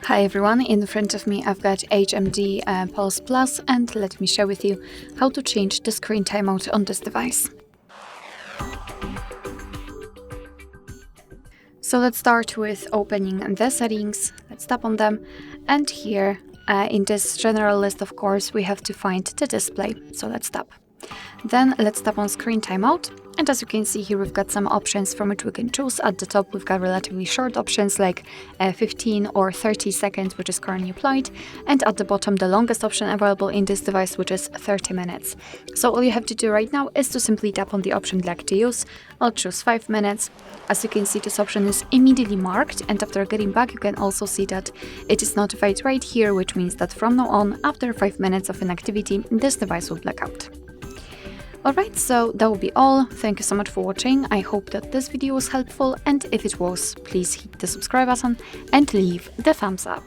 Hi everyone, in front of me I've got HMD Pulse Plus, and let me share with you how to change the screen timeout on this device. So let's start with opening the settings. Let's tap on them, and here in this general list, of course, we have to find the display. So let's tap. Then let's tap on screen timeout, and as you can see here, we've got some options from which we can choose. At the top we've got relatively short options like 15 or 30 seconds, which is currently applied, and at the bottom the longest option available in this device, which is 30 minutes. So all you have to do right now is to simply tap on the option you'd like to use. I'll choose 5 minutes. As you can see, this option is immediately marked, and after getting back you can also see that it is notified right here, which means that from now on, after 5 minutes of inactivity, this device will black out. Alright, so that will be all. Thank you so much for watching. I hope that this video was helpful, and if it was, please hit the subscribe button and leave the thumbs up.